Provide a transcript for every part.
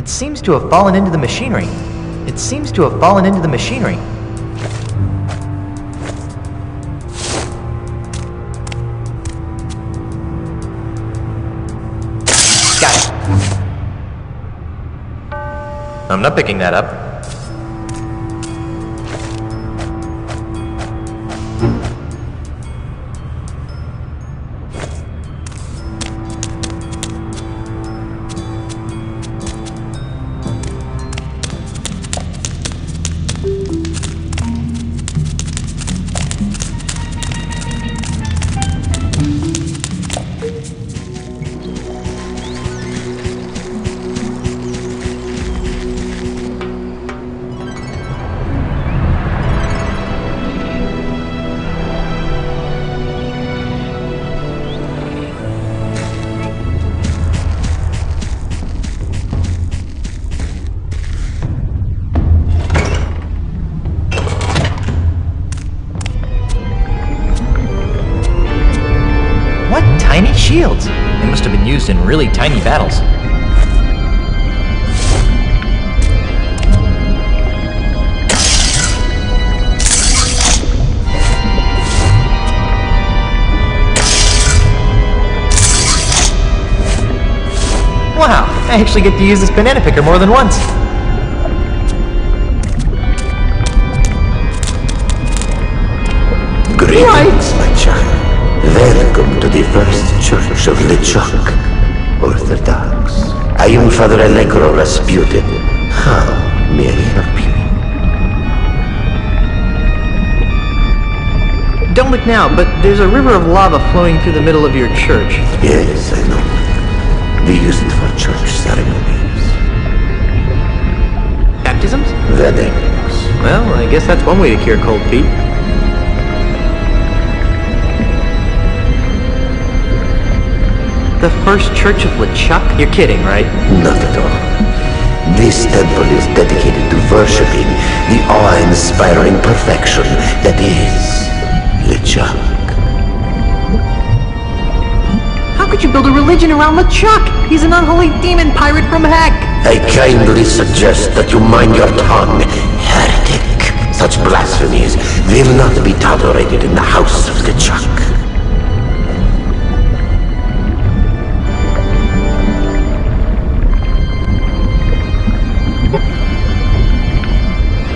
It seems to have fallen into the machinery. It seems to have fallen into the machinery. Got it. I'm not picking that up. Tiny shields! They must have been used in really tiny battles. Wow, I actually get to use this banana picker more than once. Greetings, my child. Welcome to the first church of LeChuck, Orthodox. I am Father Allegro Rasputin. How may I help you? Don't look now, but there's a river of lava flowing through the middle of your church. Yes, I know. We use it for church ceremonies. Baptisms? Weddings. Well, I guess that's one way to cure cold feet. The first church of LeChuck? You're kidding, right? Not at all. This temple is dedicated to worshipping the awe-inspiring perfection that is LeChuck. How could you build a religion around LeChuck? He's an unholy demon pirate from heck! I kindly suggest that you mind your tongue, heretic. Such blasphemies will not be tolerated in the house of LeChuck.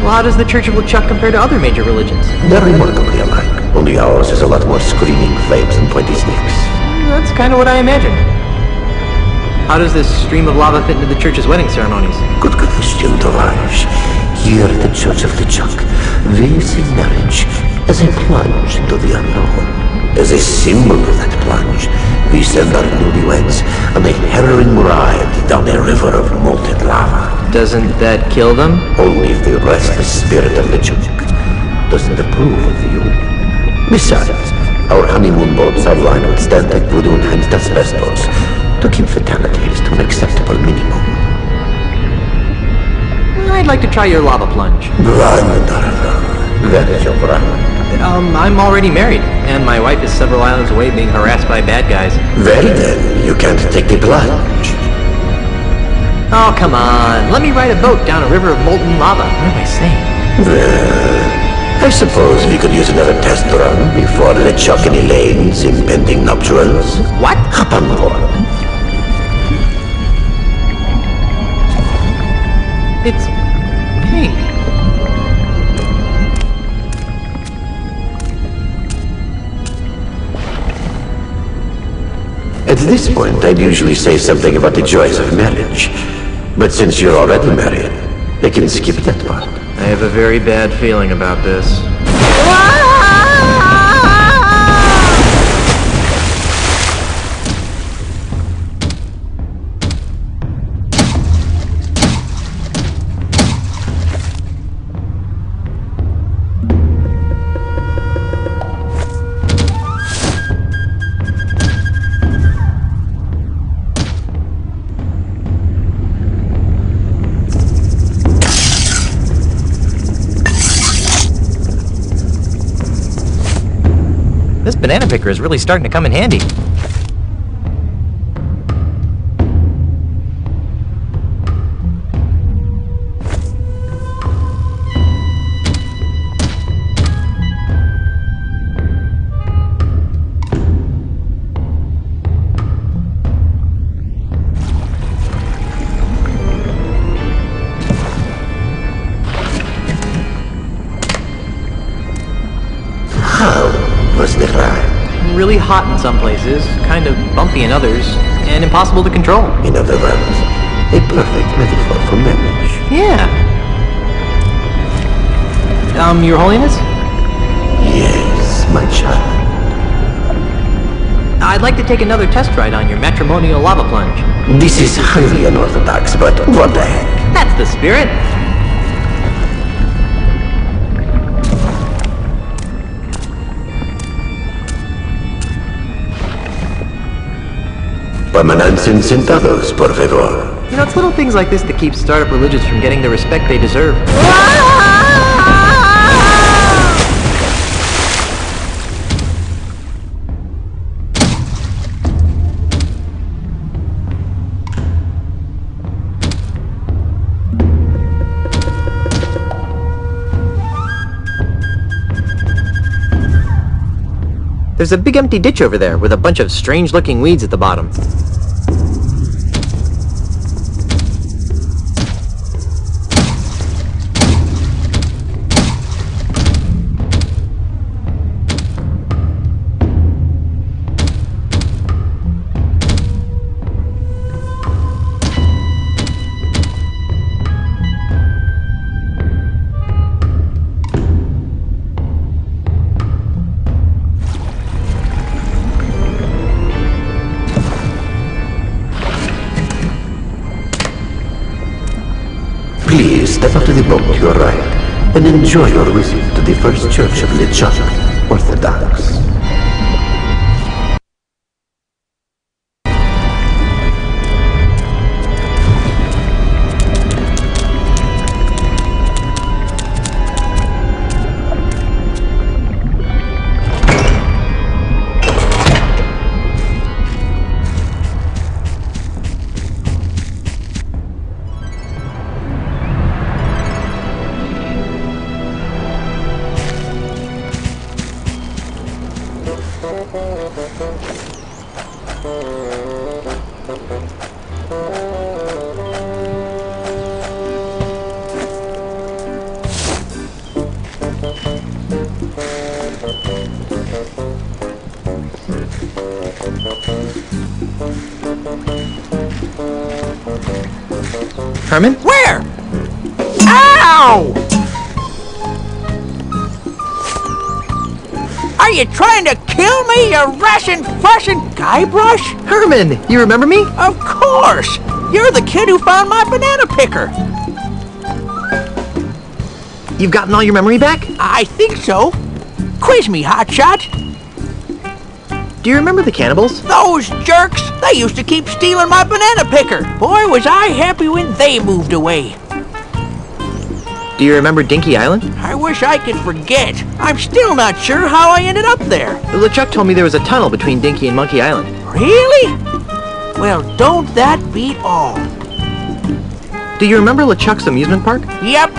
Well, how does the Church of LeChuck compare to other major religions? They're remarkably alike. Only ours is a lot more screaming flames and pointy snakes. That's kind of what I imagined. How does this stream of lava fit into the church's wedding ceremonies? Good question, Tovarishch. Here at the Church of LeChuck, we see marriage as a plunge into the unknown. As a symbol of that plunge, we send our newlyweds on a harrowing ride down a river of molten lava. Doesn't that kill them? Only if the restless spirit of LeChuck doesn't approve of the union. Besides, our honeymoon boats are lined with Stantec voodoo enhanced asbestos to keep fatalities to an acceptable minimum. I'd like to try your lava plunge. Wonderful. That is your bride. I'm already married, and my wife is several islands away being harassed by bad guys. Well then, you can't take the plunge. Oh, come on. Let me ride a boat down a river of molten lava. What am I saying? Well, I suppose we could use another test run before LeChuck and Elaine's impending nuptials. What? Hop on board. It's pink. At this point, I'd usually say something about the joys of marriage. But since you're already married, I can skip that part. I have a very bad feeling about this. This banana picker is really starting to come in handy. really hot in some places, kind of bumpy in others, and impossible to control. In other words, a perfect metaphor for marriage. Yeah. Your Holiness? Yes, my child. I'd like to take another test ride on your matrimonial lava plunge. This is highly unorthodox, but what the heck? That's the spirit. Permanence en sentados, por favor. You know, it's little things like this that keep startup religions from getting the respect they deserve. There's a big empty ditch over there with a bunch of strange-looking weeds at the bottom. Please step up to the boat to your right and enjoy your visit to the First Church of LeChuck, Orthodox. Herman? Where? Ow! Are you trying to kill me, you Russian guybrush? Herman! You remember me? Of course! You're the kid who found my banana picker. You've gotten all your memory back? I think so. Quiz me, hotshot. Do you remember the cannibals? Those jerks! They used to keep stealing my banana picker. Boy, was I happy when they moved away. Do you remember Dinky Island? I wish I could forget. I'm still not sure how I ended up there. LeChuck told me there was a tunnel between Dinky and Monkey Island. Really? Well, don't that beat all? Do you remember LeChuck's amusement park? Yep.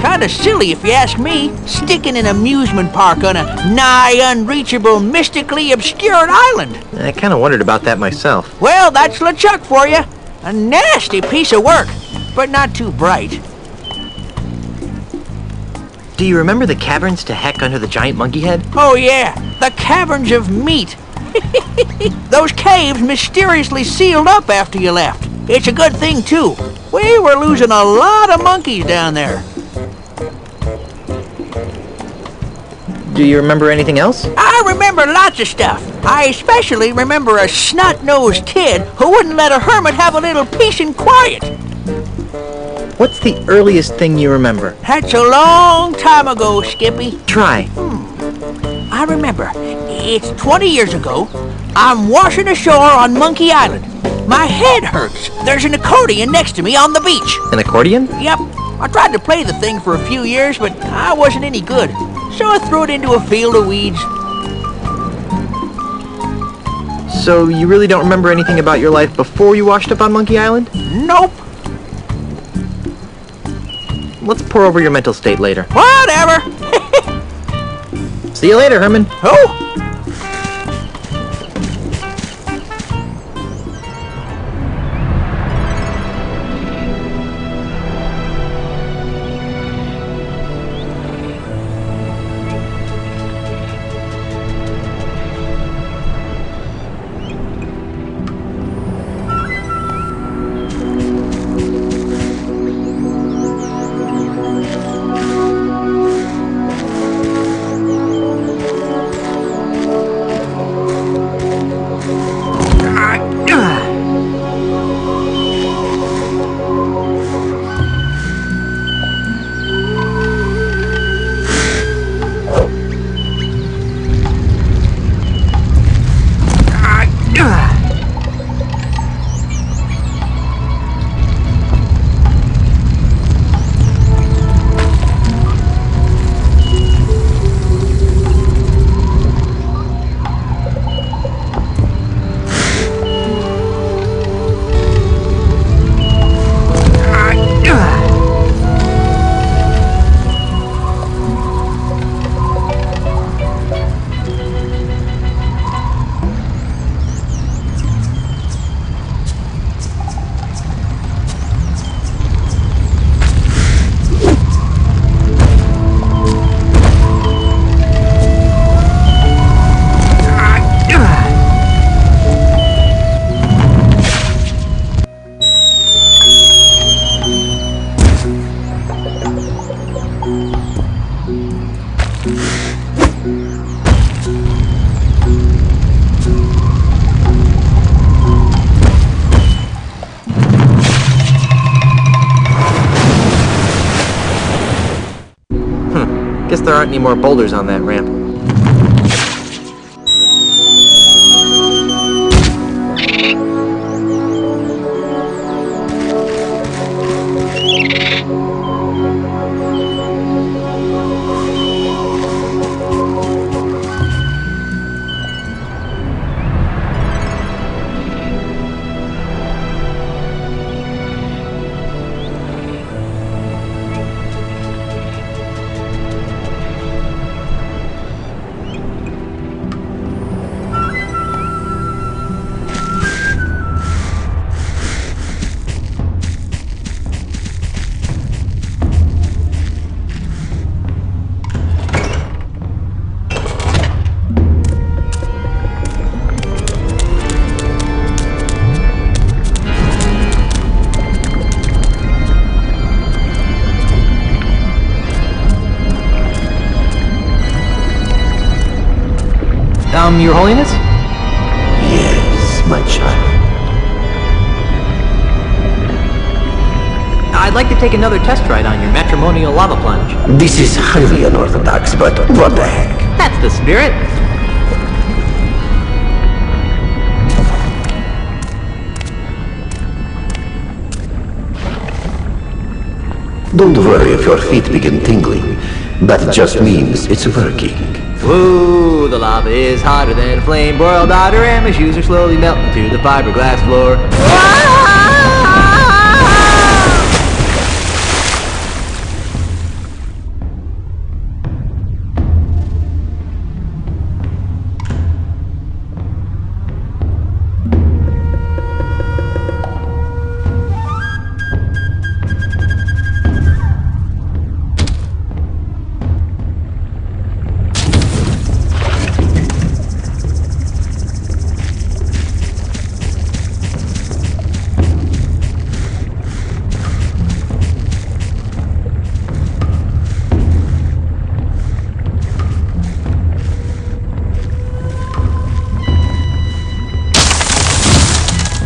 Kinda silly if you ask me, sticking an amusement park on a nigh unreachable, mystically obscured island. I kinda wondered about that myself. Well, that's LeChuck for you. A nasty piece of work, but not too bright. Do you remember the caverns to heck under the giant monkey head? Oh yeah, the caverns of meat. Those caves mysteriously sealed up after you left. It's a good thing too. We were losing a lot of monkeys down there. Do you remember anything else? I remember lots of stuff. I especially remember a snot-nosed kid who wouldn't let a hermit have a little peace and quiet. What's the earliest thing you remember? That's a long time ago, Skippy. Try. I remember. It's 20 years ago. I'm washing ashore on Monkey Island. My head hurts. There's an accordion next to me on the beach. An accordion? Yep. I tried to play the thing for a few years, but I wasn't any good. So I threw it into a field of weeds. So you really don't remember anything about your life before you washed up on Monkey Island? Nope. Let's pour over your mental state later. Whatever. See you later, Herman. Oh! there aren't any more boulders on that ramp. Your Holiness? Yes, my child. I'd like to take another test ride on your matrimonial lava plunge. This is highly unorthodox, but what the heck? That's the spirit. Don't worry if your feet begin tingling. That just means it's working. Woo, the lava is hotter than a flame broiled otter, and my shoes are slowly melting to the fiberglass floor.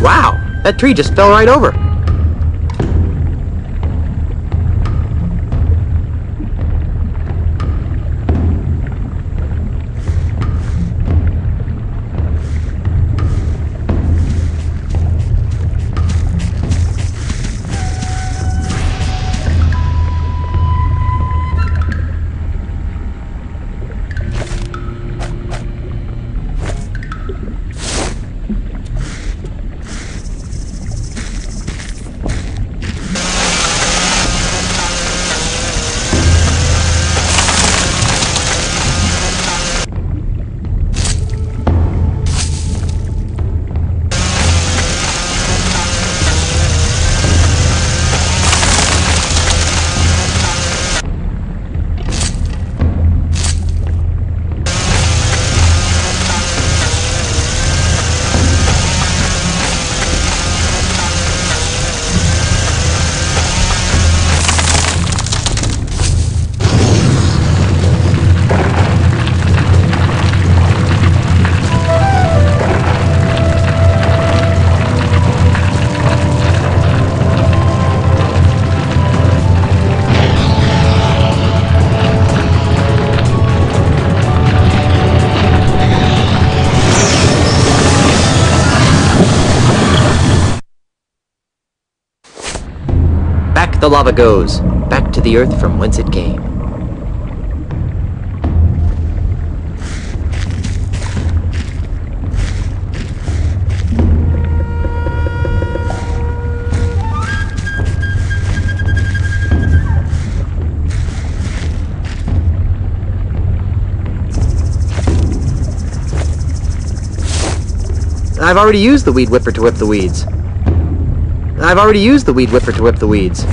Wow, that tree just fell right over. The lava goes, back to the earth from whence it came. I've already used the weed whipper to whip the weeds. I've already used the weed whipper to whip the weeds.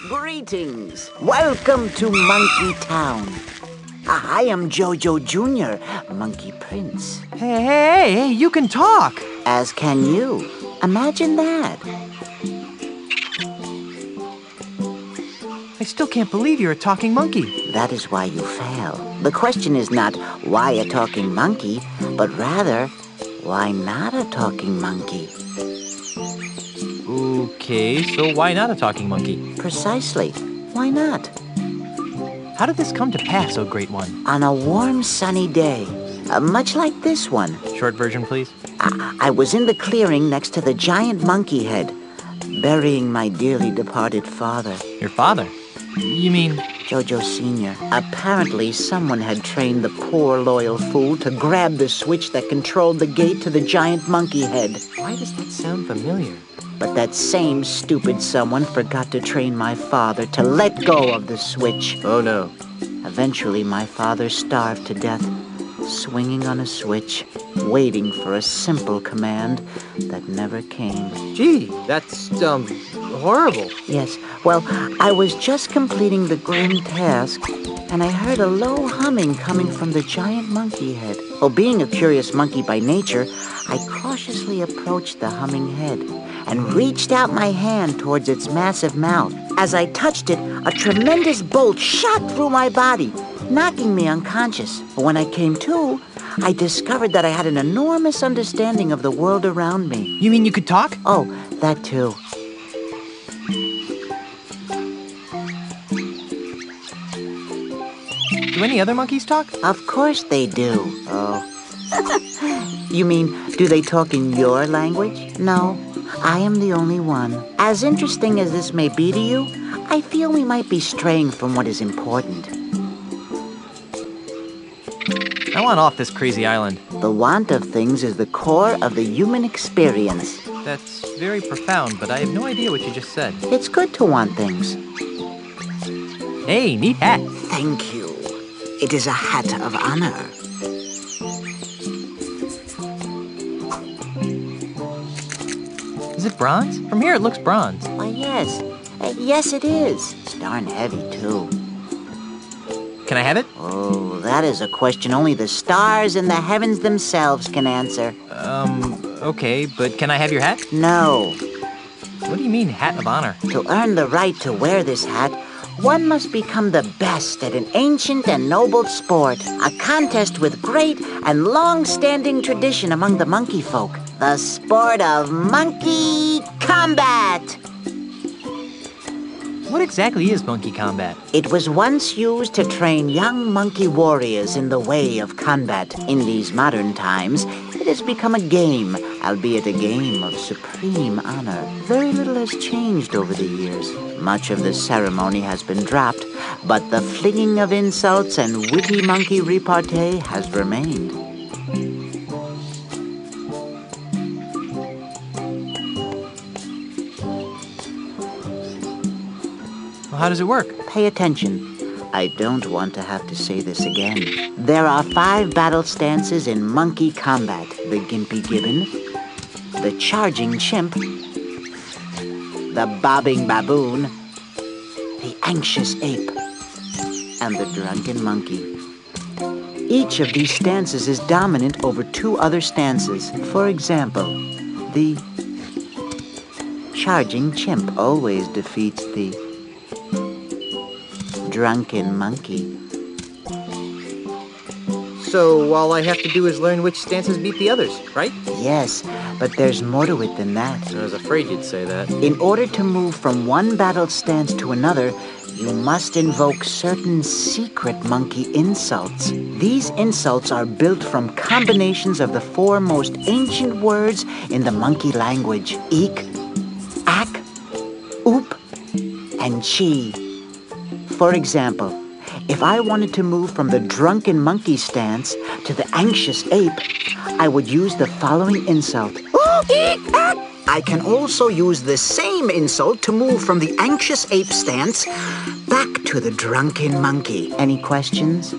Greetings. Welcome to Monkey Town. I am Jojo Jr., Monkey Prince. Hey, you can talk. As can you. Imagine that. I still can't believe you're a talking monkey. That is why you fail. The question is not why a talking monkey, but rather, why not a talking monkey? Okay, so why not a talking monkey? Precisely. Why not? How did this come to pass, O Great One? On a warm, sunny day, much like this one, Short version, please. I was in the clearing next to the giant monkey head, burying my dearly departed father. Your father? You mean... Jojo Sr. Apparently, someone had trained the poor, loyal fool to grab the switch that controlled the gate to the giant monkey head. Why does that sound familiar? But that same stupid someone forgot to train my father to let go of the switch. Oh no. Eventually, my father starved to death, swinging on a switch, waiting for a simple command that never came. Gee, that's, horrible. Yes, well, I was just completing the grim task, and I heard a low humming coming from the giant monkey head. Well, being a curious monkey by nature, I cautiously approached the humming head and reached out my hand towards its massive mouth. As I touched it, a tremendous bolt shot through my body, knocking me unconscious. But when I came to, I discovered that I had an enormous understanding of the world around me. You mean you could talk? Oh, that too. Do any other monkeys talk? Of course they do. Oh. You mean, do they talk in your language? No, I am the only one. As interesting as this may be to you, I feel we might be straying from what is important. I want off this crazy island. The want of things is the core of the human experience. That's very profound, but I have no idea what you just said. It's good to want things. Hey, neat hat. Thank you. It is a hat of honor. Is it bronze? From here it looks bronze. Why, yes. Yes, it is. It's darn heavy, too. Can I have it? Oh, that is a question only the stars and the heavens themselves can answer. Okay, but can I have your hat? No. What do you mean, hat of honor? To earn the right to wear this hat, one must become the best at an ancient and noble sport, a contest with great and long-standing tradition among the monkey folk, the sport of monkey combat. What exactly is monkey combat? It was once used to train young monkey warriors in the way of combat. In these modern times, it has become a game, albeit a game of supreme honor. Very little has changed over the years. Much of the ceremony has been dropped, but the flinging of insults and witty monkey repartee has remained. Well, how does it work? Pay attention. I don't want to have to say this again. There are 5 battle stances in monkey combat. The gimpy gibbon, the charging chimp, the bobbing baboon, the anxious ape, and the drunken monkey. Each of these stances is dominant over 2 other stances. For example, the charging chimp always defeats the drunken monkey. So all I have to do is learn which stances beat the others, right? Yes, but there's more to it than that. I was afraid you'd say that. In order to move from one battle stance to another, you must invoke certain secret monkey insults. These insults are built from combinations of the 4 most ancient words in the monkey language: eek, ack, oop, and chi. For example, if I wanted to move from the drunken monkey stance to the anxious ape, I would use the following insult. I can also use the same insult to move from the anxious ape stance back to the drunken monkey. Any questions?